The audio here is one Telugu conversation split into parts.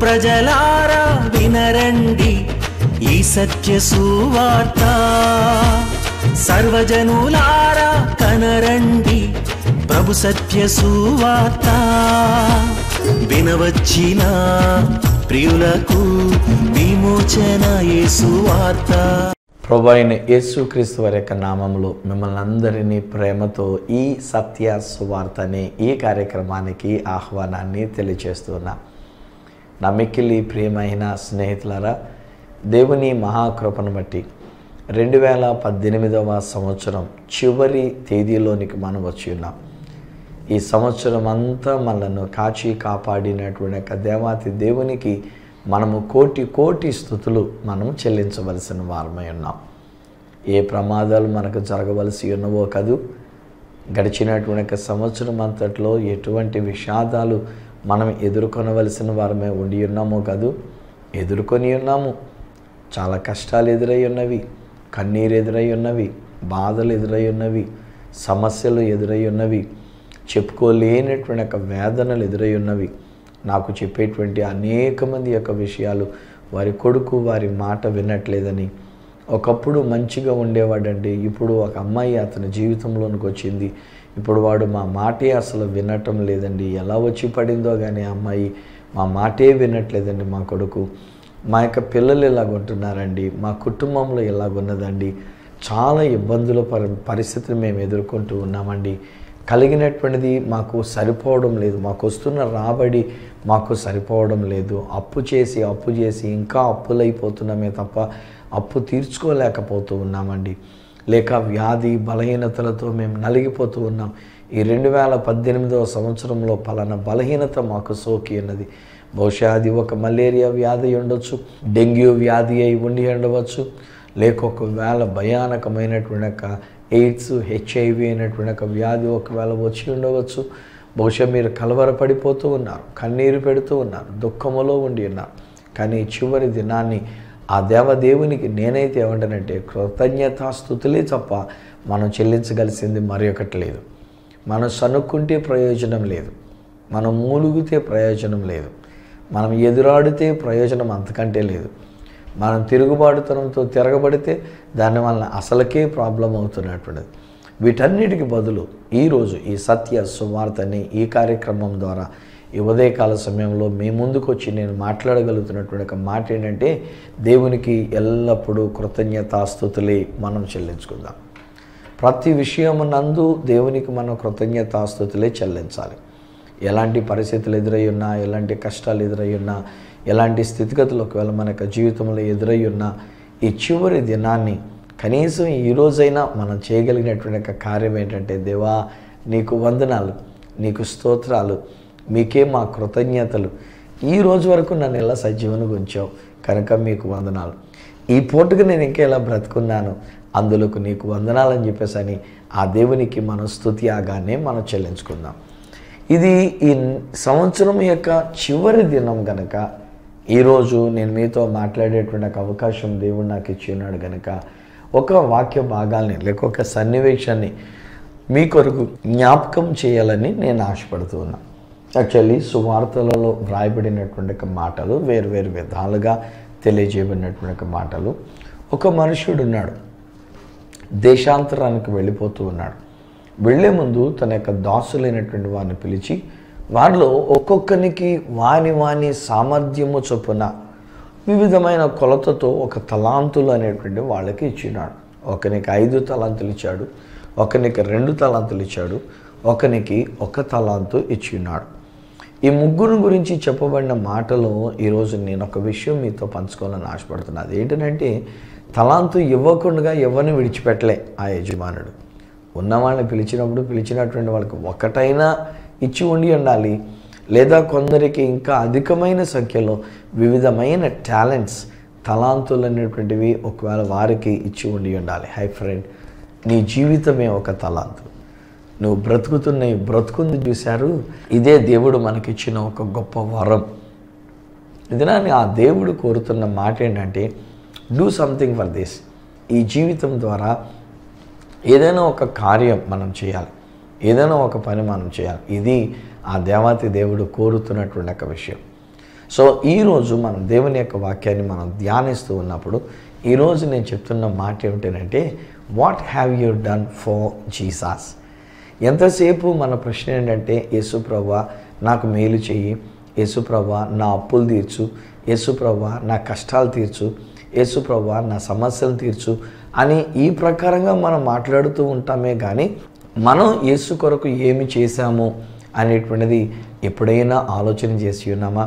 ప్రజలారా వినరండి ఈ సత్య సువార్త, సర్వజనులారా కనరండి ప్రభు సత్య సువార్త. వినవచ్చిన ప్రియులకు విమోచన యేసు వార్త. ప్రభు అయిన యేసుక్రీస్తు వారి యొక్క నామంలో మిమ్మల్ని అందరినీ ప్రేమతో ఈ సత్య సువార్త అనే ఈ కార్యక్రమానికి ఆహ్వానాన్ని తెలియజేస్తున్నా. నా మిక్కిలి ప్రియమైన స్నేహితులారా, దేవుని మహాకృపను బట్టి 2018వ సంవత్సరం చివరి తేదీలోనికి మనం వచ్చి ఉన్నాం. ఈ సంవత్సరం అంతా మనను కాచి కాపాడినటువంటి దేవాతి దేవునికి మనము కోటి కోటి స్తుతులు మనము చెల్లించవలసిన వారమై ఉన్నాం. ఏ ప్రమాదాలు మనకు జరగవలసి ఉన్నవో కదూ, గడిచినటువంటి సంవత్సరం అంతట్లో ఎటువంటి విషాదాలు మనం ఎదుర్కొనవలసిన వారమే ఉండి ఉన్నామో కదూ, ఎదుర్కొని ఉన్నాము. చాలా కష్టాలు ఎదురై ఉన్నవి, కన్నీరు ఎదురై ఉన్నవి, బాధలు ఎదురై ఉన్నవి, సమస్యలు ఎదురై ఉన్నవి, చెప్పుకోలేనటువంటి యొక్క వేదనలు ఎదురై ఉన్నవి. నాకు చెప్పేటువంటి అనేక మంది యొక్క విషయాలు, వారి కొడుకు వారి మాట వినట్లేదని, ఒకప్పుడు మంచిగా ఉండేవాడండి, ఇప్పుడు ఒక అమ్మాయి అతని జీవితంలోనికి వచ్చింది, ఇప్పుడు వాడు మా మాటే అసలు వినటం లేదండి, ఎలా వచ్చి పడిందో కానీ ఆ అమ్మాయి మా మాటే వినట్లేదండి, మా కొడుకు, మా యొక్క పిల్లలు ఇలాగుంటున్నారండి, మా కుటుంబంలో ఇలాగున్నదండి, చాలా ఇబ్బందుల పరిస్థితులు మేము ఎదుర్కొంటూ ఉన్నామండి, కలిగినటువంటిది మాకు సరిపోవడం లేదు, మాకు వస్తున్న రాబడి మాకు సరిపోవడం లేదు, అప్పు చేసి ఇంకా అప్పులైపోతున్నామే తప్ప అప్పు తీర్చుకోలేకపోతూ ఉన్నామండి, లేక వ్యాధి బలహీనతలతో మేము నలిగిపోతూ ఉన్నాం. ఈ 2018వ సంవత్సరంలో పలానా బలహీనత మాకు సోకి ఉన్నది. బహుశా అది ఒక మలేరియా వ్యాధి ఉండొచ్చు, డెంగ్యూ వ్యాధి అయి ఉండి ఉండవచ్చు, లేక ఒకవేళ భయానకమైనటువంటి ఎయిడ్స్ HIV అయినటువంటి ఒక వ్యాధి ఒకవేళ వచ్చి ఉండవచ్చు. బహుశా మీరు కలవరపడిపోతూ ఉన్నారు, కన్నీరు పెడుతూ ఉన్నారు, దుఃఖములో ఉండి ఉన్నారు. కానీ చివరి దినాన్ని ఆ దేవదేవునికి నేనైతే ఏమంటానంటే కృతజ్ఞతాస్తుతులే తప్ప మనం చెల్లించగలిసింది మరి ఒకటి లేదు. మనం సనుక్కుంటే ప్రయోజనం లేదు, మనం మూలుగితే ప్రయోజనం లేదు, మనం ఎదురాడితే ప్రయోజనం అంతకంటే లేదు, మనం తిరుగుబాటుతనంతో తిరగబడితే దానివల్ల అసలుకే ప్రాబ్లం అవుతున్నటువంటిది. వీటన్నిటికి బదులు ఈరోజు ఈ సత్య సువార్త అనే ఈ కార్యక్రమం ద్వారా ఈ ఉదయకాల సమయంలో మీ ముందుకు వచ్చి నేను మాట్లాడగలుగుతున్నటువంటి ఒక మాట ఏంటంటే, దేవునికి ఎల్లప్పుడూ కృతజ్ఞతాస్తుతులే మనం చెల్లించుకుందాం. ప్రతి విషయమునందు దేవునికి మనం కృతజ్ఞతాస్తుతులే చెల్లించాలి. ఎలాంటి పరిస్థితులు ఎదురై ఉన్నా, ఎలాంటి కష్టాలు ఎదురై ఉన్నా, ఎలాంటి స్థితిగతులు ఒకవేళ మన యొక్క జీవితంలో ఎదురై ఉన్నా, ఈ చివరి దినాన్ని కనీసం ఈ రోజైనా మనం చేయగలిగినటువంటి ఒక కార్యం ఏంటంటే, దేవా నీకు వందనాలు, నీకు స్తోత్రాలు, మీకే మా కృతజ్ఞతలు, ఈ రోజు వరకు నన్ను ఎలా సజీవనంగా ఉంచావు కనుక మీకు వందనాలు, ఈ పూటకు నేను ఇంకా ఎలా బ్రతుకున్నాను అందులోకి నీకు వందనాలని చెప్పేసి ఆ దేవునికి మనం స్తుతి ఆగానే మనం చెల్లించుకుందాం. ఇది ఈ సంవత్సరం యొక్క చివరి దినం కనుక ఈరోజు నేను మీతో మాట్లాడేటువంటి ఒక అవకాశం దేవుడు నాకు ఇచ్చి ఉన్నాడు కనుక ఒక వాక్య భాగాల్ని లేక ఒక సన్నివేశాన్ని మీ కొరకు జ్ఞాపకం చేయాలని నేను ఆశపడుతూ ఉన్నా. యాక్చువల్లీ సువార్తలలో వ్రాయబడినటువంటి మాటలు వేరు విధాలుగా తెలియజేయబడినటువంటి మాటలు. ఒక మనుష్యుడు ఉన్నాడు, దేశాంతరానికి వెళ్ళిపోతూ ఉన్నాడు. వెళ్ళే ముందు తన యొక్క దాసులైనటువంటి వారిని పిలిచి వారిలో ఒక్కొక్కరికి వాని సామర్థ్యము చొప్పున వివిధమైన కొలతతో ఒక తలాంతులు అనేటువంటి వాళ్ళకి ఇచ్చినాడు. ఒకనికి 5 తలాంతులు ఇచ్చాడు, ఒకనికి 2 తలాంతులు ఇచ్చాడు, ఒకనికి 1 తలాంతు ఇచ్చినాడు. ఈ ముగ్గురు గురించి చెప్పబడిన మాటలో ఈరోజు నేను ఒక విషయం మీతో పంచుకోవాలని ఆశపడుతున్నాను. అది ఏంటంటే, తలాంతు ఇవ్వకుండా ఎవరిని విడిచిపెట్టలే ఆ యజమానుడు. ఉన్నవాళ్ళని పిలిచినటువంటి వాళ్ళకి ఒకటైనా ఇచ్చి ఉండాలి, లేదా కొందరికి ఇంకా అధికమైన సంఖ్యలో వివిధమైన టాలెంట్స్ తలాంతులు అనేటువంటివి ఒకవేళ వారికి ఇచ్చి ఉండాలి. హై ఫ్రెండ్, నీ జీవితమే ఒక తలాంతు. నువ్వు బ్రతుకుంది చూశారు, ఇదే దేవుడు మనకిచ్చిన ఒక గొప్ప వరం. ఇదినాన్ని ఆ దేవుడు కోరుతున్న మాట ఏంటంటే, డూ సంథింగ్ ఫర్ దిస్. ఈ జీవితం ద్వారా ఏదైనా ఒక కార్యం మనం చేయాలి, ఏదైనా ఒక పని మనం చేయాలి. ఇది ఆ దేవాతి దేవుడు కోరుతున్నటువంటి ఒక విషయం. సో ఈరోజు మనం దేవుని యొక్క వాక్యాన్ని మనం ధ్యానిస్తూ ఉన్నప్పుడు ఈరోజు నేను చెప్తున్న మాట ఏమిటంటే, what have you done for Jesus? ఎంతసేపు మన ప్రశ్న ఏంటంటే, యేసు ప్రభువా నాకు మేలు చెయ్యి, యేసు ప్రభువా నా అప్పులు తీర్చు, యేసు ప్రభువా నా కష్టాలు తీర్చు, యేసు ప్రభువా నా సమస్యలు తీర్చు అని ఈ ప్రకారంగా మనం మాట్లాడుతూ ఉంటామే కానీ మనం యేసు కొరకు ఏమి చేశాము అనేటువంటిది ఎప్పుడైనా ఆలోచన చేసి ఉన్నామా?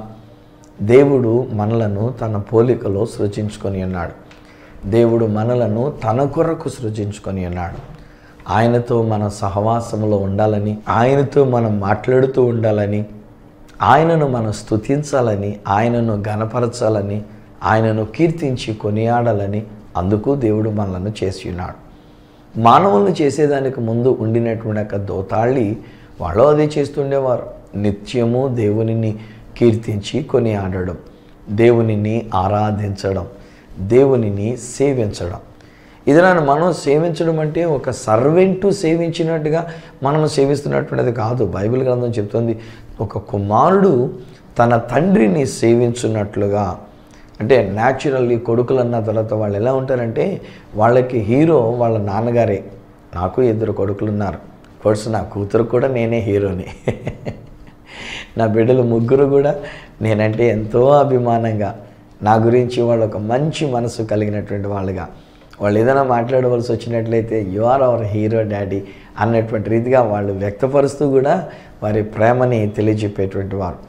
దేవుడు మనలను తన పోలికలో సృజించుకొని ఉన్నాడు. దేవుడు మనలను తన కొరకు సృజించుకొని ఉన్నాడు. ఆయనతో మన సహవాసంలో ఉండాలని, ఆయనతో మనం మాట్లాడుతూ ఉండాలని, ఆయనను మనం స్తుతించాలని, ఆయనను ఘనపరచాలని, ఆయనను కీర్తించి కొనియాడాలని అందుకు దేవుడు మనలను చేసి ఉన్నాడు. మానవులను చేసేదానికి ముందు ఉండినటువంటి ఒక దోతాళి వాళ్ళు అదే చేస్తుండేవారు. నిత్యము దేవునిని కీర్తించి కొనియాడడం, దేవునిని ఆరాధించడం, దేవునిని సేవించడం. ఇది మనం సేవించడం అంటే ఒక సర్వెంటు సేవించినట్టుగా మనం సేవిస్తున్నటువంటిది కాదు. బైబిల్ గ్రంథం చెప్తుంది, ఒక కుమారుడు తన తండ్రిని సేవించున్నట్లుగా. అంటే న్యాచురల్లీ కొడుకులు అన్న తర్వాత వాళ్ళు ఎలా ఉంటారంటే, వాళ్ళకి హీరో వాళ్ళ నాన్నగారే. నాకు 2 కొడుకులు ఉన్నారు. కోర్స్ నా కూతురు కూడా నేనే హీరోని. నా బిడ్డలు 3 కూడా నేనంటే ఎంతో అభిమానంగా, నా గురించి వాళ్ళు ఒక మంచి మనసు కలిగినటువంటి వాళ్ళుగా, వాళ్ళు ఏదైనా మాట్లాడవలసి వచ్చినట్లయితే you are our hero daddy అన్నటువంటి రీతిగా వాళ్ళు వ్యక్తపరుస్తూ కూడా వారి ప్రేమని తెలియజెప్పేటువంటి వారు.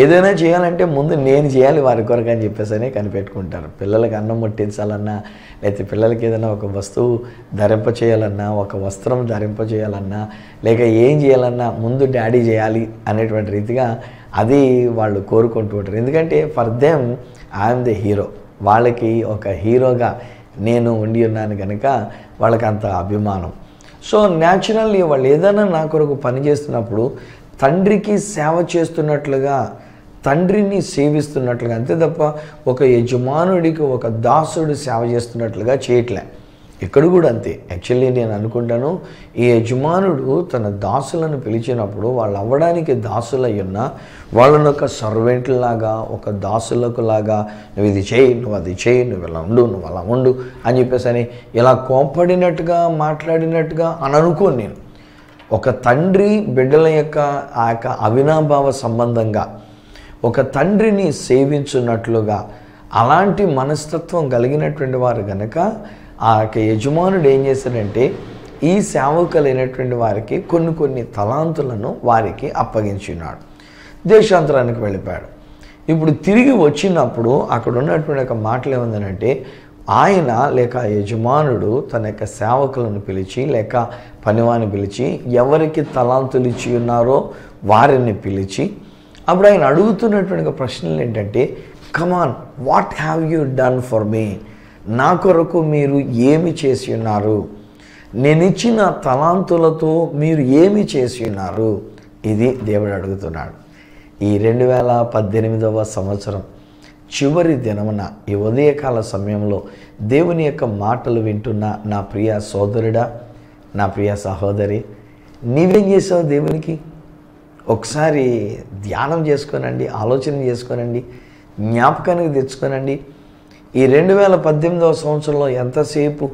ఏదైనా చేయాలంటే ముందు నేను చేయాలి వారి కొరకు అని చెప్పేసి కనిపెట్టుకుంటారు. పిల్లలకి అన్నం ముట్టించాలన్నా, లేకపోతే పిల్లలకి ఏదైనా ఒక వస్తువు ధరింపచేయాలన్నా, ఒక వస్త్రం ధరింపచేయాలన్నా, లేక ఏం చేయాలన్నా ముందు డాడీ చేయాలి అనేటువంటి రీతిగా అది వాళ్ళు కోరుకుంటూ ఉంటారు. ఎందుకంటే for them I'm the hero. వాళ్ళకి ఒక హీరోగా నేను ఉండి ఉన్నాను కనుక వాళ్ళకి అంత అభిమానం. సో న్యాచురల్లీ వాళ్ళు ఏదైనా నా కొరకు పని చేస్తున్నప్పుడు తండ్రికి సేవ చేస్తున్నట్లుగా, తండ్రిని సేవిస్తున్నట్లుగా, అంతే తప్ప ఒక యజమానుడికి ఒక దాసుడు సేవ చేస్తున్నట్లుగా చేయట్లే. ఇక్కడ కూడా అంతే. యాక్చువల్లీ నేను అనుకుంటాను, ఈ యజమానుడు తన దాసులను పిలిచినప్పుడు వాళ్ళు అవ్వడానికి దాసులై ఉన్న వాళ్ళని ఒక సర్వెంట్లాగా, ఒక దాసులకు లాగా, నువ్వు ఇది చేయి, నువ్వు అది చేయి, నువ్వు ఇలా ఉండు, నువ్వు అలా ఉండు అని చెప్పేసి అని ఇలా కోప్పడినట్టుగా మాట్లాడినట్టుగా అని అనుకోను నేను. ఒక తండ్రి బిడ్డల యొక్క ఆ యొక్క అవినాభావ సంబంధంగా ఒక తండ్రిని సేవించున్నట్లుగా అలాంటి మనస్తత్వం కలిగినటువంటి వారు కనుక ఆ యొక్క యజమానుడు ఏం చేశాడంటే ఈ సేవకులైనటువంటి వారికి కొన్ని తలాంతులను వారికి అప్పగించున్నాడు. దేశాంతరానికి వెళ్ళిపోయాడు. ఇప్పుడు తిరిగి వచ్చినప్పుడు అక్కడ ఉన్నటువంటి ఒక మాటలు ఏముందనంటే, ఆయన లేక యజమానుడు తన యొక్క సేవకులను పిలిచి లేక పనివాని పిలిచి ఎవరికి తలాంతులు ఇచ్చి ఉన్నారో వారిని పిలిచి అప్పుడు ఆయన అడుగుతున్నటువంటి ప్రశ్నలు ఏంటంటే, come on, what have you done for me? నా కొరకు మీరు ఏమి చేసి ఉన్నారు? నేను ఇచ్చిన తలాంతులతో మీరు ఏమి చేసి ఉన్నారు? ఇది దేవుడు అడుగుతున్నాడు. ఈ 2018వ సంవత్సరం చివరి దినమున ఈ ఉదయకాల సమయంలో దేవుని యొక్క మాటలు వింటున్న నా ప్రియ సోదరుడా, నా ప్రియ సహోదరి, నీవేం చేసావు దేవునికి? ఒకసారి ధ్యానం చేసుకోనండి, ఆలోచన చేసుకోనండి, జ్ఞాపకానికి తెచ్చుకోనండి. ఈ 2018వ సంవత్సరంలో ఎంతసేపు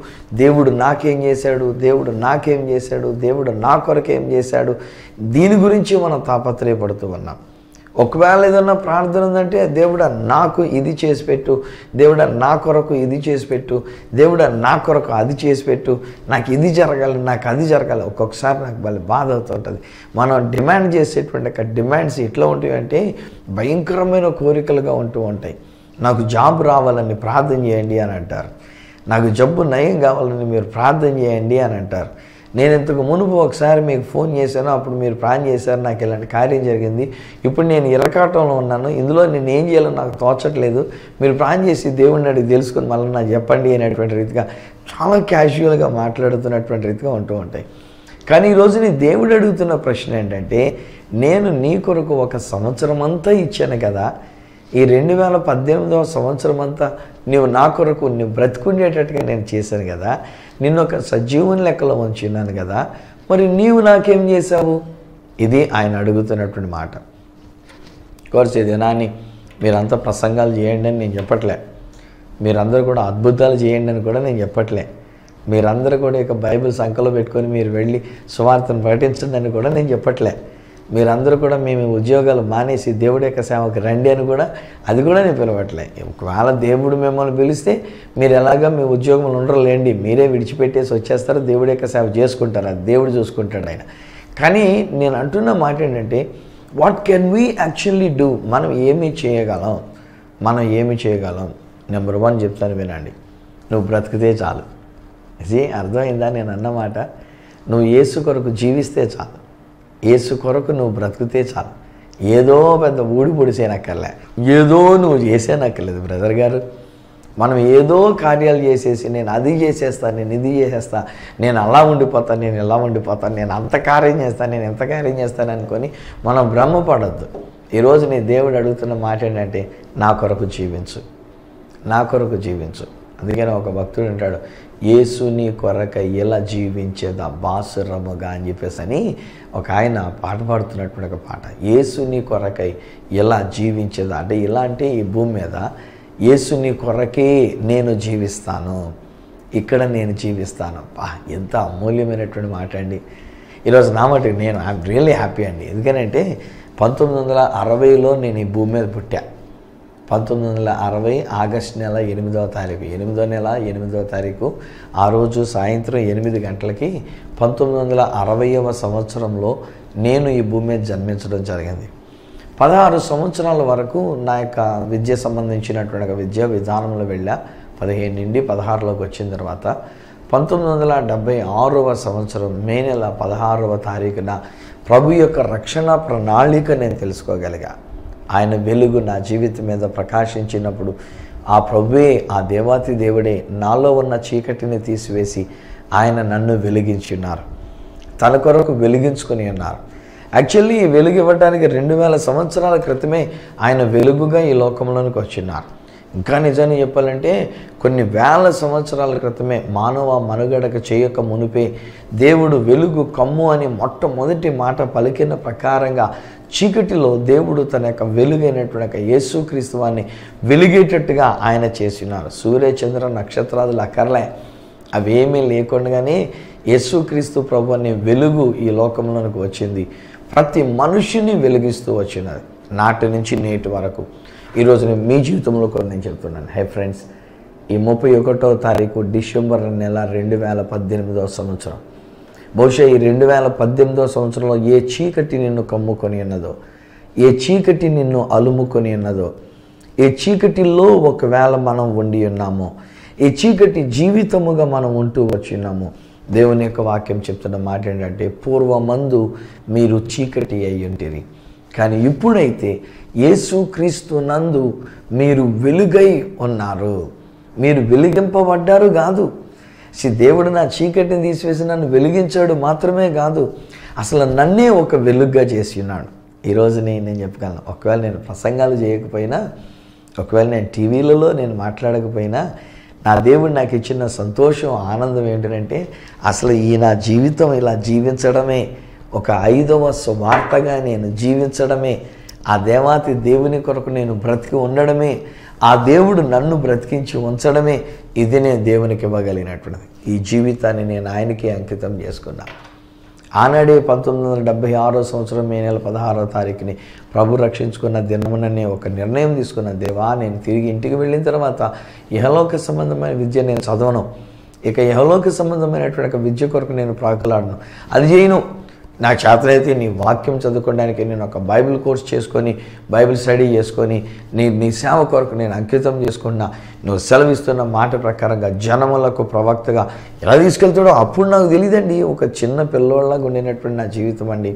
దేవుడు నాకేం చేశాడు, దేవుడు నాకేం చేశాడు, దేవుడు నా కొరకు ఏం చేశాడు, దీని గురించి మనం తాపత్రయపడుతూ ఉన్నాం. ఒకవేళ ఏదన్నా ప్రార్థన ఉందంటే, దేవుడా నాకు ఇది చేసి పెట్టు, దేవుడా నా కొరకు ఇది చేసి పెట్టు, దేవుడా నా కొరకు అది చేసి పెట్టు, నాకు ఇది జరగాలి, నాకు అది జరగాలి. ఒక్కొక్కసారి నాకు బాధ అవుతుంటుంది. మనం డిమాండ్ చేసేటువంటి డిమాండ్స్ ఎట్లా ఉంటాయి అంటే భయంకరమైన కోరికలుగా ఉంటూ ఉంటాయి. నాకు జాబ్ రావాలని ప్రార్థన చేయండి అని అంటారు. నాకు జబ్బు నయం కావాలని మీరు ప్రార్థన చేయండి అని అంటారు. నేను ఇంతకు మునుపు ఒకసారి మీకు ఫోన్ చేశాను, అప్పుడు మీరు ప్రార్థన చేశారు, నాకు ఇలాంటి కార్యం జరిగింది. ఇప్పుడు నేను ఇరకాటంలో ఉన్నాను, ఇందులో నేను ఏం చేయాలో నాకు తోచట్లేదు, మీరు ప్రార్థన చేసి దేవుడిని అడిగి తెలుసుకొని మళ్ళీ నాకు చెప్పండి అనేటువంటి రీతిగా చాలా క్యాజువల్గా మాట్లాడుతున్నటువంటి రీతిగా ఉంటూ ఉంటాయి. కానీ ఈరోజు నీ దేవుడు అడుగుతున్న ప్రశ్న ఏంటంటే, నేను నీ కొరకు ఒక సంవత్సరం అంతా ఇచ్చాను కదా, ఈ 2018వ సంవత్సరం అంతా నీవు నా కొరకు నువ్వు బ్రతుకుండేటట్టుగా నేను చేశాను కదా, నిన్ను ఒక సజీవుని లెక్కలో ఉంచున్నాను కదా, మరి నీవు నాకేం చేశావు? ఇది ఆయన అడుగుతున్నటువంటి మాట. కోర్స్ ఈ దినాన్ని మీరంతా ప్రసంగాలు చేయండి అని నేను చెప్పట్లే, మీరందరూ కూడా అద్భుతాలు చేయండి అని కూడా నేను చెప్పట్లే, మీరందరూ కూడా ఇక బైబిల్ సంకలో పెట్టుకొని మీరు వెళ్ళి సువార్తను ప్రకటించండి అని కూడా నేను చెప్పట్లే, మీరందరూ కూడా మేము ఉద్యోగాలు మానేసి దేవుడి యొక్క సేవకు రండి అని కూడా అది కూడా నేను పిలవట్లే. ఒకవేళ దేవుడు మిమ్మల్ని పిలిస్తే మీరు ఎలాగా మీ ఉద్యోగంలో ఉండరులేండి, మీరే విడిచిపెట్టేసి వచ్చేస్తారు, దేవుడి యొక్క సేవ చేసుకుంటారు, అది దేవుడు చూసుకుంటాడు ఆయన. కానీ నేను అంటున్న మాట ఏంటంటే, what can we actually do? మనం ఏమి చేయగలం? నెంబర్ 1 చెప్తాను వినండి, నువ్వు బ్రతికితే చాలు. ఇది అర్థమైందా నేను అన్నమాట? నువ్వు యేసు కొరకు జీవిస్తే చాలు, యేసు కొరకు నువ్వు బ్రతికితే చాలు. ఏదో పెద్ద పొడిసేనక్కర్లే, ఏదో నువ్వు చేసేనక్కర్లేదు బ్రదర్ గారు. మనం ఏదో కార్యాలు చేసేసి నేను అది చేసేస్తాను, నేను ఇది చేసేస్తా, నేను అలా ఉండిపోతాను, నేను ఇలా ఉండిపోతాను, నేను అంత కార్యం చేస్తాను, నేను ఎంత కార్యం చేస్తాను అనుకొని మనం భ్రమపడద్దు. ఈరోజు నీ దేవుడు అడుగుతున్న మాట ఏంటంటే, నా కొరకు జీవించు. అందుకని ఒక భక్తుడు అంటాడు, యేసు నీ కొరకై ఎలా జీవించేదా బాసురముగా అని చెప్పేసి అని ఒక ఆయన పాట పాడుతున్నటువంటి ఒక పాట. యేసు నీ కొరకై ఎలా జీవించేదా అంటే, ఇలా అంటే ఈ భూమి మీద యేసు నీ కొరకే నేను జీవిస్తాను, ఇక్కడ నేను జీవిస్తాను. ఎంత అమూల్యమైనటువంటి మాట అండి. ఈరోజు నా మటుకు నేను ఐఎమ్ రియల్లీ హ్యాపీ అండి. ఎందుకనంటే 1960లో నేను ఈ భూమి మీద పుట్టా. 1960 ఆగస్టు నెల 8వ తారీఖు, 8వ తారీఖు ఆ రోజు సాయంత్రం 8 గంటలకి 1960వ సంవత్సరంలో నేను ఈ భూమి మీద జన్మించడం జరిగింది. 16 సంవత్సరాల వరకు నా యొక్క విద్య సంబంధించినటువంటి విద్యా విధానంలో వెళ్ళా. 15 నుండి 16లోకి వచ్చిన తర్వాత 1976వ సంవత్సరం మే నెల 16వ తారీఖున ప్రభు యొక్క రక్షణ ప్రణాళిక నేను తెలుసుకోగలిగా. ఆయన వెలుగు నా జీవితం మీద ప్రకాశించినప్పుడు ఆ ప్రభువే, ఆ దేవాతి దేవుడే నాలో ఉన్న చీకటిని తీసివేసి ఆయన నన్ను వెలిగించున్నారు, తన కొరకు వెలిగించుకొని ఉన్నారు. యాక్చువల్లీ ఈ వెలుగు ఇవ్వడానికి 2000 సంవత్సరాల క్రితమే ఆయన వెలుగుగా ఈ లోకంలోనికి వచ్చినారు. ఇంకా నిజాన్ని చెప్పాలంటే కొన్ని వేల సంవత్సరాల క్రితమే మానవ మనుగడకు చేయక మునిపే దేవుడు వెలుగు కమ్ము అని మొట్టమొదటి మాట పలికిన ప్రకారంగా చీకటిలో దేవుడు తన యొక్క వెలుగైనటువంటి యేసుక్రీస్తు వారిని వెలిగేటట్టుగా ఆయన చేసినారు. సూర్య చంద్ర నక్షత్రాదులు అక్కర్లే, అవేమీ లేకుండానే యేసుక్రీస్తు ప్రభు అనే వెలుగు ఈ లోకంలోనికి వచ్చింది. ప్రతి మనుషుని వెలిగిస్తూ వచ్చినది నాటి నుంచి నేటి వరకు. ఈరోజు నేను మీ జీవితంలో కూడా నేను చెప్తున్నాను. హై ఫ్రెండ్స్, ఈ 31వ తారీఖు డిసెంబర్ నెల 2018వ సంవత్సరం, బహుశా ఈ 2018వ సంవత్సరంలో ఏ చీకటి నిన్ను కమ్ముకొని ఉన్నదో, ఏ చీకటి నిన్ను అలుముకొని ఉన్నదో, ఏ చీకటిలో ఒకవేళ మనం ఉండి ఉన్నామో, ఈ చీకటి జీవితముగా మనం ఉంటూ వచ్చినాము, దేవుని యొక్క వాక్యం చెప్తున్న మాట ఏంటంటే, పూర్వమందు మీరు చీకటి అయి ఉంటిరి, కానీ ఇప్పుడైతే యేసుక్రీస్తు నందు మీరు వెలుగై ఉన్నారు. మీరు వెలిగింపబడ్డారు కాదు, దేవుడు నా చీకటిని తీసివేసి నన్ను వెలిగించాడు మాత్రమే కాదు, అసలు నన్నే ఒక వెలుగుగా చేసి ఉన్నాడు. ఈరోజు నేను చెప్పగలను, ఒకవేళ నేను ప్రసంగాలు చేయకపోయినా, ఒకవేళ నేను టీవీలలో నేను మాట్లాడకపోయినా, నా దేవుడు నాకు ఇచ్చిన సంతోషం, ఆనందం ఏంటంటే, అసలు ఈ నా జీవితం ఇలా జీవించడమే, ఒక 5వ సువార్తగా నేను జీవించడమే, ఆ దేవాతి దేవుని కొరకు నేను బ్రతికి ఉండడమే, ఆ దేవుడు నన్ను బ్రతికించి ఉంచడమే, ఇది నేను దేవునికి ఇవ్వగలిగినటువంటిది. ఈ జీవితాన్ని నేను ఆయనకి అంకితం చేసుకున్నా. ఆనాడే 1976వ సంవత్సరం మే నెల 16వ తారీఖుని ప్రభు రక్షించుకున్న దినముననే ఒక నిర్ణయం తీసుకున్న, దేవా నేను తిరిగి ఇంటికి వెళ్ళిన తర్వాత ఇహలోక సంబంధమైన విద్య నేను చదవను, ఇక ఇహలోక సంబంధమైనటువంటి విద్య కొరకు నేను ప్రాకులాడను, అది చేయను. నా చేతనైతే నీ వాక్యం చదువుకోవడానికి నేను ఒక బైబిల్ కోర్స్ చేసుకొని, బైబిల్ స్టడీ చేసుకొని, నీ సేవ కొరకు నేను అంకితం చేసుకున్నా. నువ్వు సెలవిస్తున్న మాట ప్రకారంగా జనములకు ప్రవక్తగా ఎలా తీసుకెళ్తాడో అప్పుడు నాకు తెలియదండి. ఒక చిన్న పిల్లోళ్ళగా ఉండినటువంటి నా జీవితం అండి.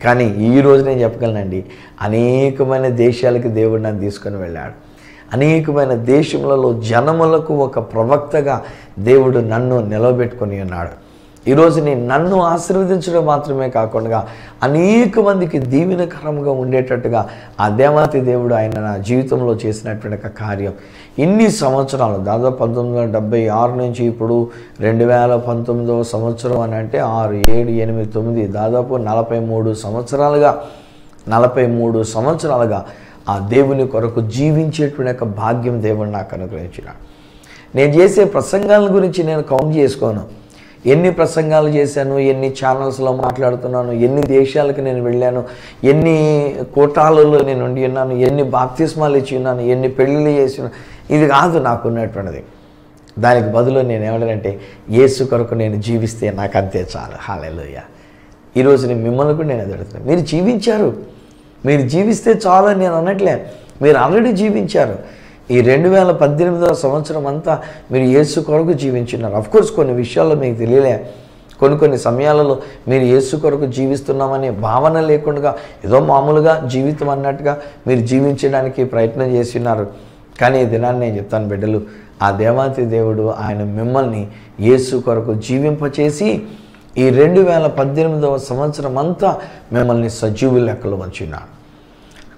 కానీ ఈరోజు నేను చెప్పగలనండి, అనేకమైన దేశాలకి దేవుడు నన్ను తీసుకొని వెళ్ళాడు. అనేకమైన దేశములలో జనములకు ఒక ప్రవక్తగా దేవుడు నన్ను నిలబెట్టుకొని ఉన్నాడు. ఈరోజు నేను నన్ను ఆశీర్వదించడం మాత్రమే కాకుండా అనేక మందికి దీవెనకరంగా ఉండేటట్టుగా ఆ దేవాతి దేవుడు ఆయన నా జీవితంలో చేసినటువంటి ఒక కార్యం. ఇన్ని సంవత్సరాలు, దాదాపు 1976 నుంచి ఇప్పుడు 2019వ సంవత్సరం అని అంటే 6, 7, 8, 9 దాదాపు 43 సంవత్సరాలుగా ఆ దేవుని కొరకు జీవించేటువంటి యొక్క భాగ్యం దేవుడు నాకు అనుగ్రహించినాడు. నేను చేసే ప్రసంగాల గురించి నేను కౌంట్ చేసుకోను. ఎన్ని ప్రసంగాలు చేశాను, ఎన్ని ఛానల్స్లో మాట్లాడుతున్నాను, ఎన్ని దేశాలకు నేను వెళ్ళాను, ఎన్ని కోటాలలో నేను ఉండి ఉన్నాను, ఎన్ని బాప్తిస్మాలు ఇచ్చి ఉన్నాను, ఎన్ని పెళ్ళిళ్ళు చేసి ఉన్నాను, ఇది కాదు నాకు ఉన్నటువంటిది. దానికి బదులు నేను ఏమంటానంటే యేసు కొరకు నేను జీవిస్తే నాకు అంతే చాలు. హల్లెలూయా. ఈరోజు నేను మిమ్మల్ని కూడా నేను అడుగుతున్నాను, మీరు జీవించారు, మీరు జీవిస్తే చాలు అని నేను అనట్లే. మీరు ఆల్రెడీ జీవించారు. ఈ 2018వ సంవత్సరం అంతా మీరు యేసు కొరకు జీవించున్నారు. అఫ్కోర్స్ కొన్ని విషయాల్లో మీకు తెలియలే, కొన్ని సమయాలలో మీరు యేసు కొరకు జీవిస్తున్నామనే భావన లేకుండా ఏదో మామూలుగా జీవితం అన్నట్టుగా మీరు జీవించడానికి ప్రయత్నం చేసి ఉన్నారు. కానీ ఈ దినాన్ని నేను చెప్తాను బిడ్డలు, ఆ దేవాతి దేవుడు ఆయన మిమ్మల్ని యేసు కొరకు జీవింపచేసి ఈ 2018వ సంవత్సరం అంతా మిమ్మల్ని సజీవు లెక్కలో ఉంచున్నాడు.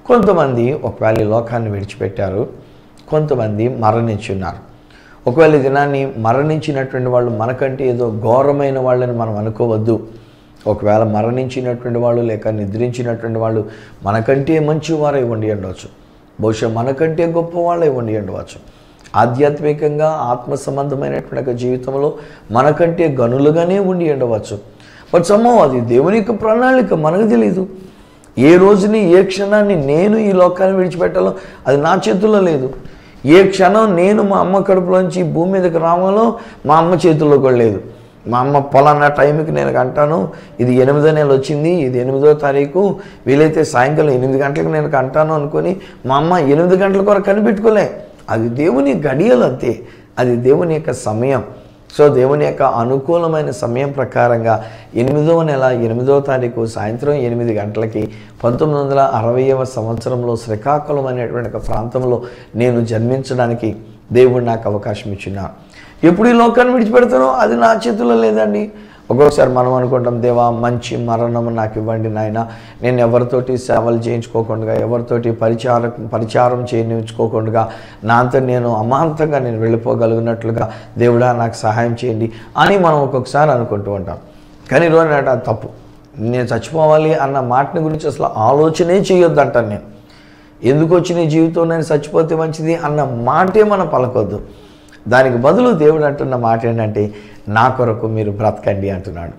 కొంతమంది ఒకవేళ ఈ లోకాన్ని విడిచిపెట్టారు, కొంతమంది మరణించున్నారు. ఒకవేళ ఈ దినాన్ని మరణించినటువంటి వాళ్ళు మనకంటే ఏదో ఘోరమైన వాళ్ళని మనం అనుకోవద్దు. ఒకవేళ మరణించినటువంటి వాళ్ళు లేక నిద్రించినటువంటి వాళ్ళు మనకంటే మంచివారై ఉండి ఉండవచ్చు, బహుశా మనకంటే గొప్పవాళ్ళై ఉండి ఉండవచ్చు. ఆధ్యాత్మికంగా ఆత్మ సంబంధమైనటువంటి జీవితంలో మనకంటే గనులుగానే ఉండి ఉండవచ్చు. బట్ సమ్మో అది దేవుని యొక్క ప్రణాళిక మనకు తెలీదు. ఏ రోజుని ఏ క్షణాన్ని నేను ఈ లోకాన్ని విడిచిపెట్టాలో అది నా చేతుల్లో లేదు. ఏ క్షణం నేను మా అమ్మ కడుపులోంచి భూమి మీదకి రావాలో మా అమ్మ చేతుల్లో కూడా లేదు. మా అమ్మ పలానా టైంకి నేను అంటాను, ఇది 8వ నెల వచ్చింది, ఇది 8వ తారీఖు, వీలైతే సాయంకాలం 8 గంటలకు నేను అంటాను అనుకొని మా అమ్మ 8 గంటల కొరకు కనిపెట్టుకోలే. అది దేవుని గడియలు అంతే, అది దేవుని యొక్క సమయం. సో దేవుని యొక్క అనుకూలమైన సమయం ప్రకారంగా 8వ నెల 8వ తారీఖు సాయంత్రం 8 గంటలకి 1960వ సంవత్సరంలో శ్రీకాకుళం అనేటువంటి ఒక ప్రాంతంలో నేను జన్మించడానికి దేవుడు నాకు అవకాశం ఇచ్చినాడు. ఎప్పుడు ఈ లోకాన్ని విడిచిపెడతానో అది నా చేతుల్లో లేదండి. ఒక్కొక్కసారి మనం అనుకుంటాం, దేవా మంచి మరణం నాకు ఇవ్వండి నాయన, నేను ఎవరితోటి సేవలు చేయించుకోకుండా, ఎవరితోటి పరిచారం చేయించుకోకుండా నా అంతా నేను అమాంతంగా నేను వెళ్ళిపోగలిగినట్లుగా దేవుడా నాకు సహాయం చేయండి అని మనం ఒక్కొక్కసారి అనుకుంటూ ఉంటాం. కానీ ఈరోజు అది తప్పు. నేను చచ్చిపోవాలి అన్న మాటని గురించి అసలు ఆలోచనే చేయొద్దు అంటాను నేను. ఎందుకు వచ్చిన జీవితం నేను చచ్చిపోతే మంచిది అన్న మాటే మనం పలకొద్దు. దానికి బదులు దేవుడు అంటున్న మాట ఏంటంటే నా కొరకు మీరు బ్రతకండి అంటున్నాడు,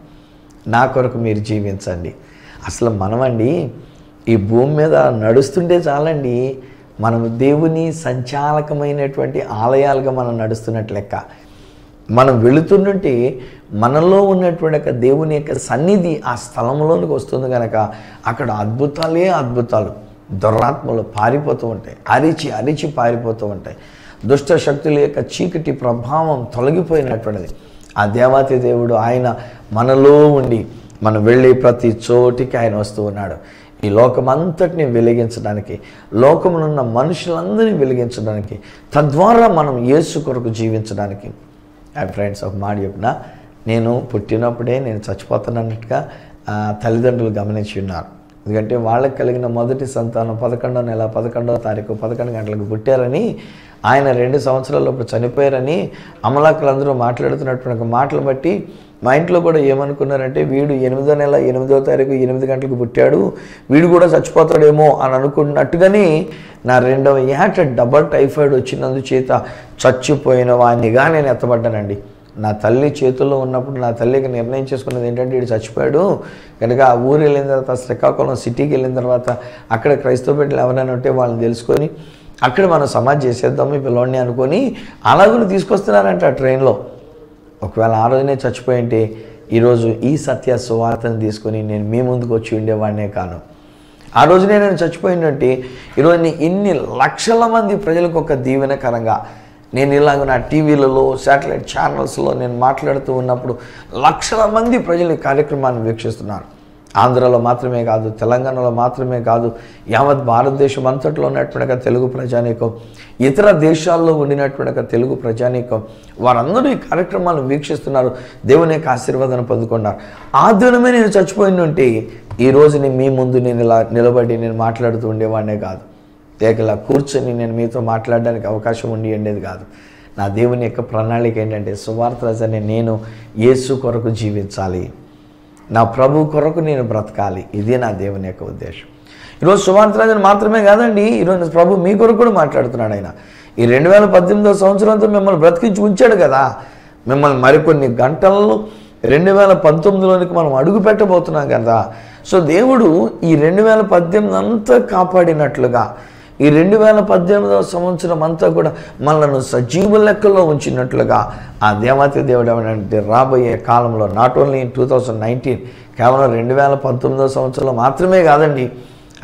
నా కొరకు మీరు జీవించండి. అసలు మనమండి ఈ భూమి మీద నడుస్తుంటే చాలండి, మనం దేవుని సంచాలకమైనటువంటి ఆలయాలుగా మనం నడుస్తున్నట్టు లెక్క. మనం వెళుతుంటే మనలో ఉన్నటువంటి యొక్క దేవుని యొక్క సన్నిధి ఆ స్థలంలోనికి వస్తుంది కనుక అక్కడ అద్భుతాలే అద్భుతాలు, దురాత్మలు పారిపోతూ ఉంటాయి, అరిచి అరిచి పారిపోతూ ఉంటాయి. దుష్ట శక్తుల యొక్క చీకటి ప్రభావం తొలగిపోయినటువంటిది. ఆ దేవాతి దేవుడు ఆయన మనలో ఉండి మనం వెళ్ళే ప్రతి చోటికి ఆయన వస్తూ ఉన్నాడు. ఈ లోకమంతటిని వెలిగించడానికి, లోకమునున్న మనుషులందరినీ వెలిగించడానికి, తద్వారా మనం యేసు కొరకు జీవించడానికి. ఫ్రెండ్స్, ఒక మాట చెప్పిన, నేను పుట్టినప్పుడే నేను చచ్చిపోతానన్నట్టుగా తల్లిదండ్రులు గమనించి ఉన్నారు. ఎందుకంటే వాళ్ళకి కలిగిన మొదటి సంతానం 11వ నెల 11వ తారీఖు 11 గంటలకు పుట్టారని, ఆయన 2 సంవత్సరాలప్పుడు చనిపోయారని అమలాకులందరూ మాట్లాడుతున్నటువంటి మాటలు బట్టి మా ఇంట్లో కూడా ఏమనుకున్నారంటే, వీడు 8వ నెల 8వ తారీఖు 8 గంటలకు పుట్టాడు, వీడు కూడా చచ్చిపోతాడేమో అని అనుకున్నట్టుగానే నా 2వ ఏట డబల్ టైఫాయిడ్ వచ్చినందుచేత చచ్చిపోయిన వాడినిగా నేను ఎత్తబడ్డానండి. నా తల్లి చేతుల్లో ఉన్నప్పుడు నా తల్లికి నిర్ణయం చేసుకున్నది ఏంటంటే, వీడు చచ్చిపోయాడు కనుక ఆ ఊరు వెళ్ళిన తర్వాత, శ్రీకాకుళం సిటీకి వెళ్ళిన తర్వాత అక్కడ క్రైస్తవ బిడ్డలు ఎవరైనా ఉంటే వాళ్ళని తెలుసుకొని అక్కడ మనం సమాధి చేసేద్దాము ఈ పిల్లోడిని అనుకొని అలాగని తీసుకొస్తున్నారంట ఆ ట్రైన్లో. ఒకవేళ ఆ రోజునే చచ్చిపోయి ఉంటే ఈరోజు ఈ సత్య సువార్తను తీసుకొని నేను మీ ముందుకు వచ్చి ఉండేవాడినే కాను. ఆ రోజునే నేను చచ్చిపోయినట్టే ఈరోజు ఇన్ని లక్షల మంది ప్రజలకు ఒక దీవెనకరంగా నేను ఇలాగ నా టీవీలలో శాటిలైట్ ఛానల్స్లో నేను మాట్లాడుతూ ఉన్నప్పుడు లక్షల మంది ప్రజలు ఈ కార్యక్రమాన్ని వీక్షిస్తున్నారు. ఆంధ్రాలో మాత్రమే కాదు, తెలంగాణలో మాత్రమే కాదు, యావత్ భారతదేశం అంతట్లో ఉన్నటువంటి తెలుగు ప్రజానీకం, ఇతర దేశాల్లో ఉండినటువంటి తెలుగు ప్రజానీకం వారందరూ ఈ కార్యక్రమాలను వీక్షిస్తున్నారు. దేవుని యొక్క ఆశీర్వాదాన్ని పొందుకున్నారు. ఆ దినమే నేను చచ్చిపోయిన ఉంటే ఈ రోజుని మీ ముందు నేను ఇలా నిలబడి నేను మాట్లాడుతూ ఉండేవాడినే కాదు. ఇలా కూర్చొని నేను మీతో మాట్లాడడానికి అవకాశం ఉండేది కాదు. నా దేవుని యొక్క ప్రణాళిక ఏంటంటే, సువార్త రజని నేను యేసు కొరకు జీవించాలి, నా ప్రభు కొరకు నేను బ్రతకాలి. ఇదే నా దేవుని యొక్క ఉద్దేశం. ఈరోజు సువార్తరాజుని మాత్రమే కాదండి, ఈరోజు ప్రభు మీ కొరకు కూడా మాట్లాడుతున్నాడు. ఆయన ఈ 2018వ సంవత్సరంతో మిమ్మల్ని బ్రతికించి ఉంచాడు కదా. మిమ్మల్ని మరికొన్ని గంటల్లో 2019లోనికి మనం అడుగు పెట్టబోతున్నాం కదా. సో దేవుడు ఈ 2018 అంతా కాపాడినట్లుగా ఈ 2018వ సంవత్సరం అంతా కూడా మనల్ని సజీవ లెక్కలో ఉంచినట్లుగా ఆ దేవాతి దేవుడు ఏమంటే రాబోయే కాలంలో నాట్ ఓన్లీ ఇన్ 2019, కేవలం 2019వ సంవత్సరంలో మాత్రమే కాదండి,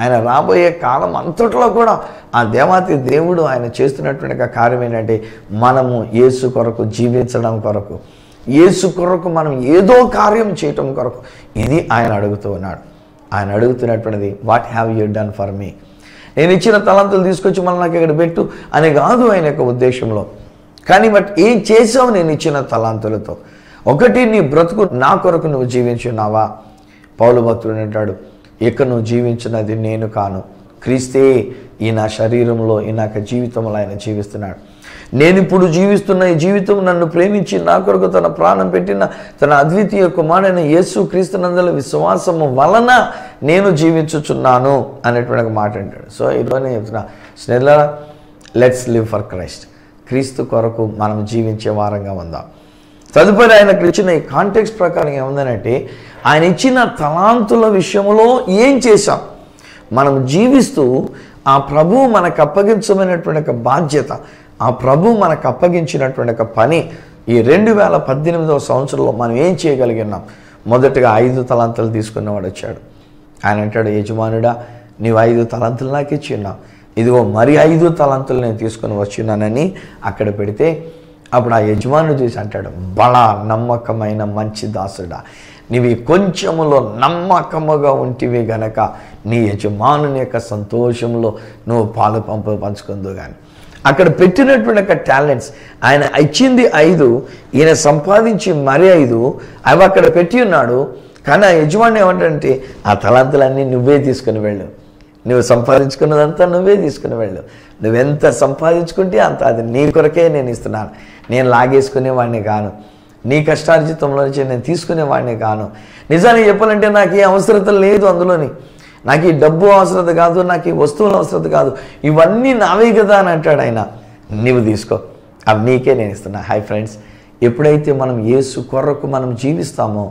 ఆయన రాబోయే కాలం అంతట్లో కూడా ఆ దేవాతి దేవుడు ఆయన చేస్తున్నటువంటి కార్యం ఏంటంటే మనము యేసు కొరకు జీవించడం కొరకు, యేసు కొరకు మనం ఏదో కార్యం చేయటం కొరకు ఇది ఆయన అడుగుతూ ఉన్నాడు. ఆయన అడుగుతున్నటువంటిది what have you done for me. నేను ఇచ్చిన తలాంతులు తీసుకొచ్చి మళ్ళీ నాకు ఇక్కడ పెట్టు అని కాదు ఆయన యొక్క ఉద్దేశంలో. కానీ బట్ ఏం చేసావు నేను ఇచ్చిన తలాంతులతో? ఒకటి, నీ బ్రతుకు నా కొరకు నువ్వు జీవించున్నావా? పౌలు భక్తుడు అంటాడు, ఇక నువ్వు జీవించినది నేను కాను, క్రీస్తే ఈ నా శరీరంలో ఈ నా జీవితంలో ఆయన జీవిస్తున్నాడు. నేను ఇప్పుడు జీవిస్తున్న ఈ జీవితం నన్ను ప్రేమించి నా కొరకు తన ప్రాణం పెట్టిన తన అద్వితీయ కుమారుడైన యేసు క్రీస్తునందుల విశ్వాసము వలన నేను జీవించుచున్నాను అనేటువంటి మాట అంటాడు. సో ఈరోజు నేను చెప్తున్నా, స్నేహితులారా, లెట్స్ లివ్ ఫర్ క్రైస్ట్. క్రీస్తు కొరకు మనం జీవించే వారంగా ఉందాం. తదుపరి ఆయనకు ఇచ్చిన ఈ కాంటెక్స్ట్ ప్రకారం ఏముందనంటే, ఆయన ఇచ్చిన తలాంతుల విషయంలో ఏం చేశాం, మనం జీవిస్తూ ఆ ప్రభువు మనకు అప్పగించమైనటువంటి బాధ్యత, ఆ ప్రభువు మనకు అప్పగించినటువంటి పని ఈ 2018వ సంవత్సరంలో మనం ఏం చేయగలిగినాం. మొదటగా 5 తలాంతులు తీసుకున్నవాడు వచ్చాడు. ఆయన అంటాడు, యజమానుడా నీవు 5 తలాంతులు నాకు ఇచ్చిన్నావు, ఇదిగో మరి 5 తలాంతులు నేను తీసుకుని వచ్చినానని అక్కడ పెడితే అప్పుడు ఆ యజమానుడు చూసి అంటాడు, బలా నమ్మకమైన మంచి దాసుడా, నీవి కొంచెములో నమ్మకముగా ఉంటివి గనక నీ యజమానుని యొక్క సంతోషంలో నువ్వు పాలు పంచుకుందు. కానీ అక్కడ పెట్టినటువంటి టాలెంట్స్ ఆయన ఇచ్చింది 5, ఈయన సంపాదించి మరి 5 అవి అక్కడ పెట్టి ఉన్నాడు. కానీ ఆ యజమాని ఏమంటే ఆ తలాంతులన్నీ నువ్వే తీసుకుని వెళ్ళు, నువ్వు సంపాదించుకున్నదంతా నువ్వే తీసుకుని వెళ్ళు, నువ్వెంత సంపాదించుకుంటే అంత అది నీ కొరకే నేను ఇస్తున్నాను, నేను లాగేసుకునేవాడిని కాను, నీ కష్టార్జితంలో నుంచి నేను తీసుకునేవాడిని కాను. నిజానికి చెప్పాలంటే నాకు ఏ అవసరత లేదు అందులోని, నాకు ఈ డబ్బు అవసరత కాదు, నాకు ఈ వస్తువుల అవసరత కాదు, ఇవన్నీ నావే కదా అని అంటాడు ఆయన. నువ్వు తీసుకో, అవి నీకే నేను ఇస్తున్నా. హాయ్ ఫ్రెండ్స్, ఎప్పుడైతే మనం యేసు కొరకు మనం జీవిస్తామో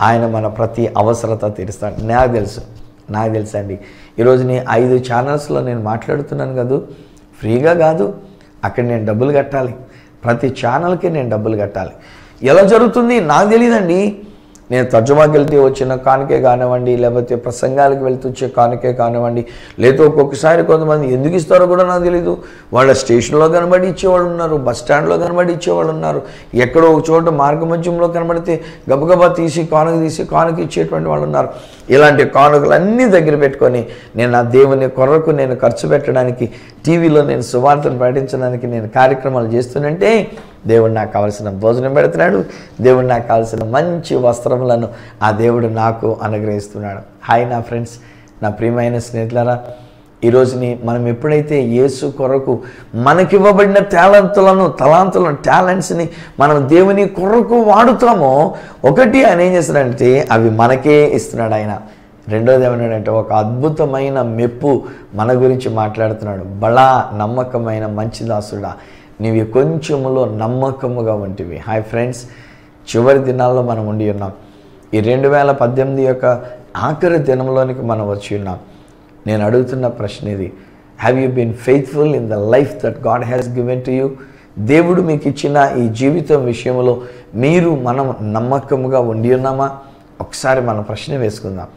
ఆయన మన ప్రతి అవసరత తీరుస్తాడు. నాకు తెలుసు అండి, ఈరోజు నేను 5 ఛానల్స్లో నేను మాట్లాడుతున్నాను కదా, ఫ్రీగా కాదు, అక్కడ నేను డబ్బులు కట్టాలి, ప్రతి ఛానల్కి నేను డబ్బులు కట్టాలి. ఎలా జరుగుతుంది నాకు తెలియదండి. నేను తర్జుమాకి వెళ్తే వచ్చిన కానుకే కానివ్వండి, లేకపోతే ప్రసంగాలకు వెళ్తూ వచ్చే కానుకే కానివ్వండి, లేదా ఒక్కొక్కసారి కొంతమంది ఎందుకు ఇస్తారో కూడా నాకు తెలీదు. వాళ్ళ స్టేషన్లో కనబడి ఇచ్చేవాళ్ళు ఉన్నారు, బస్ స్టాండ్లో కనబడి ఇచ్చేవాళ్ళు ఉన్నారు, ఎక్కడో ఒక చోట మార్గమధ్యంలో కనబడితే గబగబా తీసి కానుక ఇచ్చేటువంటి వాళ్ళు ఉన్నారు. ఇలాంటి కానుకలన్నీ దగ్గర పెట్టుకొని నేను ఆ దేవుని కొరకు నేను ఖర్చు పెట్టడానికి, టీవీలో నేను సువార్తను ప్రకటించడానికి నేను కార్యక్రమాలు చేస్తున్నంటే దేవుడు నాకు కావాల్సిన భోజనం పెడుతున్నాడు, దేవుడు నాకు కావాల్సిన మంచి వస్త్రములను ఆ దేవుడు నాకు అనుగ్రహిస్తున్నాడు. హాయ్ నా ఫ్రెండ్స్, నా ప్రియమైన స్నేహితులారా, ఈరోజుని మనం ఎప్పుడైతే యేసు కొరకు మనకివ్వబడిన తలాంతులను టాలెంట్స్ని మనం దేవుని కొరకు వాడుతామో, ఒకటి ఆయన ఏం చేస్తున్నాడంటే అవి మనకే ఇస్తున్నాడు ఆయన. రెండోది ఏమన్నాడంటే ఒక అద్భుతమైన మెప్పు మన గురించి మాట్లాడుతున్నాడు. బలా నమ్మకమైన మంచి దాసుడా, నీవి కొంచెములో నమ్మకముగా ఉంటివి. హాయ్ ఫ్రెండ్స్, చివరి దినాల్లో మనం ఉండి ఉన్నాం. ఈ 2018 యొక్క ఆఖరి దినంలోనికి మనం వచ్చి ఉన్నాం. నేను అడుగుతున్న ప్రశ్న ఇది, have you been faithful in the life that god has given to you? దేవుడు మీకు ఇచ్చిన ఈ జీవితం విషయంలో మనం నమ్మకముగా ఉండి ఉన్నామా? ఒకసారి మనం ప్రశ్న వేసుకుందాం.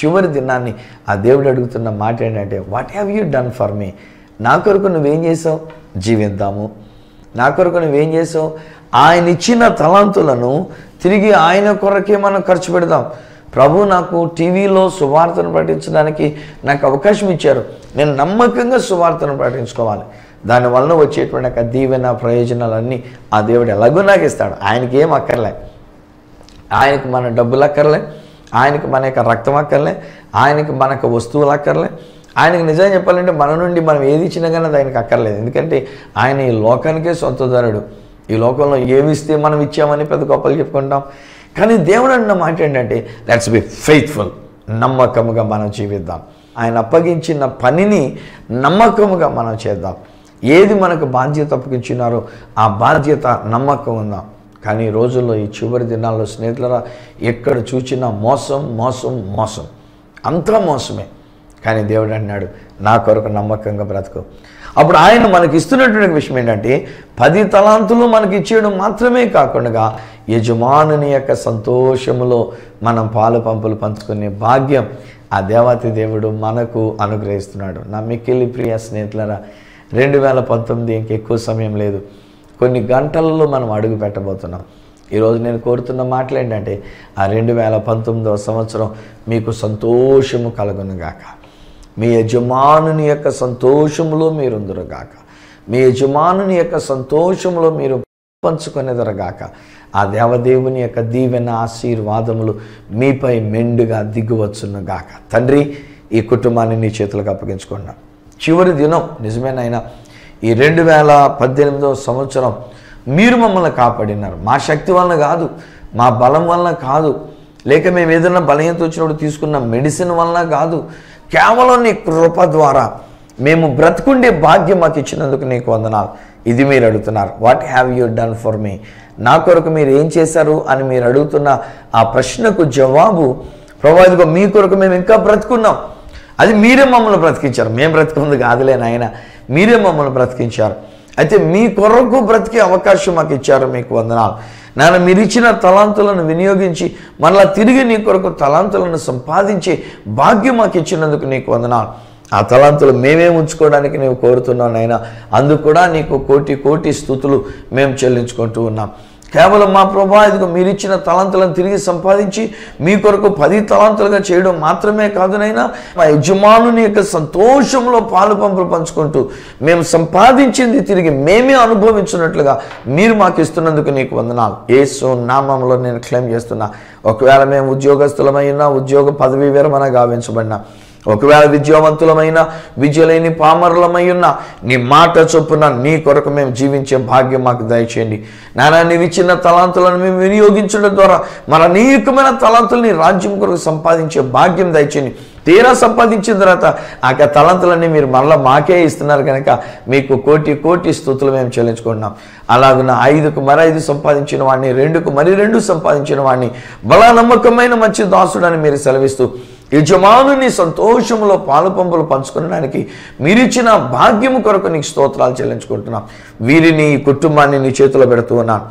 చివరి దినాన్ని ఆ దేవుడు అడుగుతున్న మాట ఏంటంటే, what have you done for me? నా కొరకు నువ్వేం చేసావు? జీవిద్దాము. నా కొరకు నువ్వేం చేసావు? ఆయన ఇచ్చిన తలాంతులను తిరిగి ఆయన కొరకే మనం ఖర్చు పెడదాం. ప్రభు నాకు టీవీలో సువార్తను ప్రకటించడానికి నాకు అవకాశం ఇచ్చారు, నేను నమ్మకంగా సువార్తను ప్రకటించుకోవాలి. దానివల్ల వచ్చేటువంటి దీవెన ప్రయోజనాలన్నీ ఆ దేవుడు ఎలాగో నాకు ఇస్తాడు. ఆయనకి ఏం అక్కర్లే, ఆయనకు మన డబ్బులు అక్కర్లే, ఆయనకు మన యొక్క రక్తం అక్కర్లే, ఆయనకు మన యొక్క వస్తువులు అక్కర్లే. ఆయనకు నిజంగా చెప్పాలంటే మన నుండి మనం ఏది ఇచ్చినా కానీ అది ఆయనకు అక్కర్లేదు. ఎందుకంటే ఆయన ఈ లోకానికే సొంతదారుడు. ఈ లోకంలో ఏమి ఇస్తే మనం ఇచ్చామని పెద్ద గొప్పలు చెప్పుకుంటాం. కానీ దేవుడు అన్న మాట ఏంటంటే, లెట్స్ బి ఫెయిత్ఫుల్, నమ్మకముగా మనం జీవిద్దాం. ఆయన అప్పగించిన పనిని నమ్మకముగా మనం చేద్దాం. ఏది మనకు బాధ్యత అప్పగించినారో ఆ బాధ్యత నమ్మకం ఉందాం. కానీ ఈ రోజుల్లో, ఈ చివరి దినాల్లో స్నేహితులరా, ఎక్కడ చూచినా మోసం మోసం మోసం, అంతా మోసమే. కానీ దేవుడు అన్నాడు, నా కొరకు నమ్మకంగా బ్రతుకు. అప్పుడు ఆయన మనకి ఇస్తున్నటువంటి విషయం ఏంటంటే, 10 తలాంతులు మనకి ఇచ్చేయడం మాత్రమే కాకుండా యజమానుని యొక్క సంతోషములో మనం పాలు పంపులు పంచుకునే భాగ్యం ఆ దేవాతి దేవుడు మనకు అనుగ్రహిస్తున్నాడు. నా మిక్కిలి ప్రియ స్నేహితులరా, 2019 ఇంకెక్కువ సమయం లేదు. కొన్ని గంటలలో మనం అడుగు పెట్టబోతున్నాం. ఈరోజు నేను కోరుతున్న మాటలు ఏంటంటే, ఆ 2019వ సంవత్సరం మీకు సంతోషము కలుగునుగాక. మీ యజమానుని యొక్క సంతోషములో మీరుందురుగాక. మీ యజమానుని యొక్క సంతోషములో మీరు పంచుకొనేదరగాక. ఆ దేవదేవుని యొక్క దీవెన ఆశీర్వాదములు మీపై మెండుగా దిగువచ్చునుగాక. తండ్రి, ఈ కుటుంబాన్ని నీ చేతులకు అప్పగించుకున్నాం. చివరి దినం నిజమేనైనా ఈ 2018వ సంవత్సరం మీరు మమ్మల్ని కాపాడినారు. మా శక్తి వలన కాదు, మా బలం వలన కాదు, లేక మేము ఏదైనా బలహీనత వచ్చినప్పుడు తీసుకున్న మెడిసిన్ వలన కాదు, కేవలం నీ కృప ద్వారా మేము బ్రతుకుండే భాగ్యం మాకు ఇచ్చినందుకు నీకు వందనాలు. ఇది మీరు అడుగుతున్నారు, what have you done for me? నా కొరకు మీరు ఏం చేశారు అని మీరు అడుగుతున్న ఆ ప్రశ్నకు జవాబు, ప్రభువా ఇదిగో మీ కొరకు మేము ఇంకా బ్రతుకున్నాం. అది మీరే మమ్మల్ని బ్రతికించారు, మేము బ్రతికుంది కాదులే నాయన, మీరే మమ్మల్ని బ్రతికించారు. అయితే మీ కొరకు బ్రతికే అవకాశం మాకు ఇచ్చారు, మీకు వందనాలు నాన్న. మీరు ఇచ్చిన తలాంతులను వినియోగించి మరలా తిరిగి నీ కొరకు తలాంతులను సంపాదించి భాగ్యం మాకు ఇచ్చినందుకు నీకు వందనాలు. ఆ తలాంతులు మేమే ఉంచుకోవడానికి నీవు కోరుతున్నావు నాయన. అందుకు కూడా నీకు కోటి కోటి స్తుతులు మేము చెల్లించుకుంటూ ఉన్నాం. కేవలం మా ప్రభువా ఇదిగో మీరు ఇచ్చిన తలాంతులను తిరిగి సంపాదించి మీ కొరకు 10 తలాంతులుగా చేయడం మాత్రమే కాదునైనా, మా యజమానుని యొక్క సంతోషంలో పాలు పంపులు పంచుకుంటూ మేము సంపాదించింది తిరిగి మేమే అనుభవించినట్లుగా మీరు మాకు ఇస్తున్నందుకు నీకు వందనాలు. యేసు నామములో నేను క్లెయిమ్ చేస్తున్నా. ఒకవేళ మేము ఉద్యోగస్తులమైనా, ఉద్యోగ పదవీ విరమణ గావించబడినా, ఒకవేళ విద్యావంతులమైన, విద్యలేని పామరులమై ఉన్న, నీ మాట చొప్పున నీ కొరకు మేము జీవించే భాగ్యం మాకు దయచేయండి నానా. నీవు ఇచ్చిన తలాంతులను మేము వినియోగించడం ద్వారా మన అనేకమైన తలాంతులని రాజ్యం కొరకు సంపాదించే భాగ్యం దయచేయండి. తీరా సంపాదించిన తర్వాత ఆ తలాంతులన్నీ మీరు మరలా మాకే ఇస్తున్నారు కనుక మీకు కోటి కోటి స్తుతులు మేము చెల్లించుకుంటున్నాం. అలాగున 5కు మరి 5 సంపాదించిన వాడిని, 2కు మరి 2 సంపాదించిన వాడిని బలా నమ్మకమైన మంచి దాసుడని మీరు సెలవిస్తూ యజమానుని సంతోషంలో పాలు పంపులు పంచుకోవడానికి మీరిచ్చిన భాగ్యము కొరకు నీకు స్తోత్రాలు చెల్లించుకుంటున్నాం. వీరిని, ఈ కుటుంబాన్ని నీ చేతిలో పెడుతూ ఉన్నాను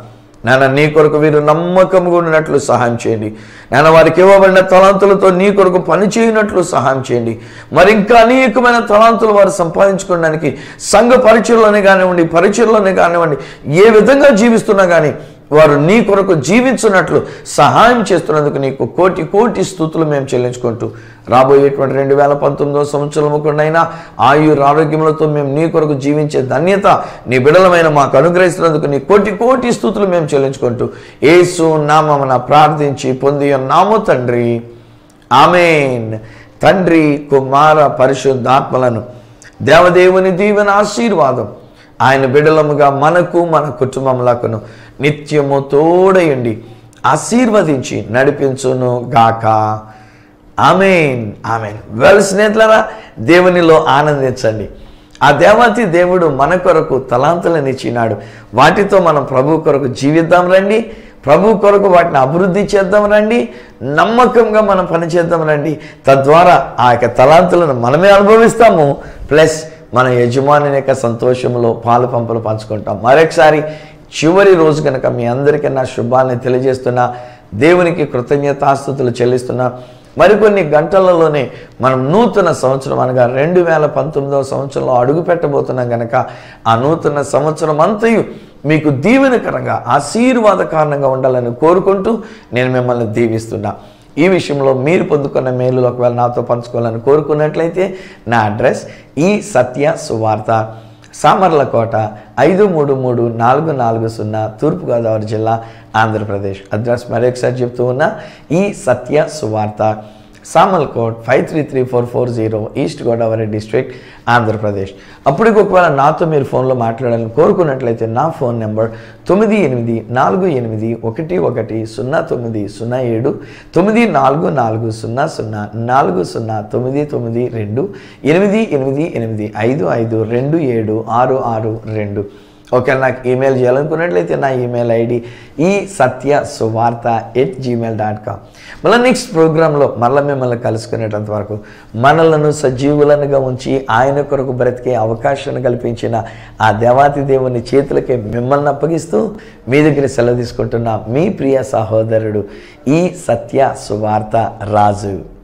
నాన్న. నీ కొరకు వీరు నమ్మకంగా ఉన్నట్లు సహాయం చేయండి నాన్న. వారికి ఇవ్వబడిన తలాంతులతో నీ కొరకు పని చేయనట్లు సహాయం చేయండి. మరి ఇంకా అనేకమైన తలాంతులు వారు సంపాదించుకోవడానికి సంఘ పరిచయలోనే కానివ్వండి, పరిచయలోనే కానివ్వండి, ఏ విధంగా జీవిస్తున్నా కానీ వారు నీ కొరకు జీవించున్నట్లు సహాయం చేస్తున్నందుకు నీకు కోటి కోటి స్తుతులు మేము చెల్లించుకుంటూ రాబోయేటువంటి 2019వ సంవత్సరము కొనైనా ఆరోగ్యములతో మేము నీ కొరకు జీవించే ధన్యత నీ బిడలమైన మాకు అనుగ్రహిస్తున్నందుకు నీ కోటి కోటి స్తుతులు మేము చెల్లించుకుంటూ యేసు నామమున ప్రార్థించి పొంది ఉన్నాము తండ్రి, ఆమేన్. తండ్రి, కుమార, పరిశుద్ధాత్మలను దేవదేవుని దీవెన ఆశీర్వాదం ఆయన బిడలముగా మనకు మన కుటుంబములకును నిత్యము తోడయండి ఆశీర్వదించి నడిపించును గాక. ఆమేన్, ఆమేన్. వెల్ స్నేహితులారా, దేవునిలో ఆనందించండి. ఆ దేవాతి దేవుడు మన కొరకు తలాంతులను ఇచ్చినాడు. వాటితో మనం ప్రభు కొరకు జీవిద్దాం రండి. ప్రభు కొరకు వాటిని అభివృద్ధి చేద్దాం రండి. నమ్మకంగా మనం పనిచేద్దాం రండి. తద్వారా ఆ యొక్క తలాంతులను మనమే అనుభవిస్తాము, ప్లస్ మన యజమాని యొక్క సంతోషంలో పాలు పంపులు పంచుకుంటాం. మరొకసారి చివరి రోజు కనుక మీ అందరికీ నా శుభాన్ని తెలియజేస్తున్నా, దేవునికి కృతజ్ఞతాస్తుతులు చెల్లిస్తున్నా. మరికొన్ని గంటలలోనే మనం నూతన సంవత్సరం అనగా 2019వ సంవత్సరంలో అడుగు పెట్టబోతున్నాం కనుక ఆ నూతన సంవత్సరం అంతయు మీకు దీవెనకరంగా, ఆశీర్వాదకారణంగా ఉండాలని కోరుకుంటూ నేను మిమ్మల్ని దీవిస్తున్నా. ఈ విషయంలో మీరు పొందుకున్న మేలు ఒకవేళ నాతో పంచుకోవాలని కోరుకున్నట్లయితే నా అడ్రస్ ఈ సత్య సువార్త, సామర్లకోట 533440, తూర్పుగోదావరి జిల్లా, ఆంధ్రప్రదేశ్. అడ్రస్ మరొకసారి చెప్తూ ఉన్నా, ఈ Satya Suvarta, Samalkot 533440, east Godavari district, Andhra Pradesh. అప్పటికి ఒకవేళ నాతో మీరు ఫోన్లో మాట్లాడాలని కోరుకున్నట్లయితే నా ఫోన్ నెంబర్ 9848110907, 9440040992, 8885527662. ఒకవేళ నాకు ఈమెయిల్ చేయాలనుకున్నట్లయితే నా ఈమెయిల్ ఐడి esatyasuvartha@gmail.com. మళ్ళీ నెక్స్ట్ ప్రోగ్రాంలో మళ్ళీ మిమ్మల్ని కలుసుకునేటంత వరకు మనలను సజీవులనుగా ఉంచి ఆయన కొరకు బ్రతికే అవకాశాన్ని కల్పించిన ఆ దేవాతి దేవుని చేతులకే మిమ్మల్ని అప్పగిస్తూ మీ దగ్గర సెలవు తీసుకుంటున్న మీ ప్రియ సహోదరుడు ఈ సత్య సువార్త రాజు.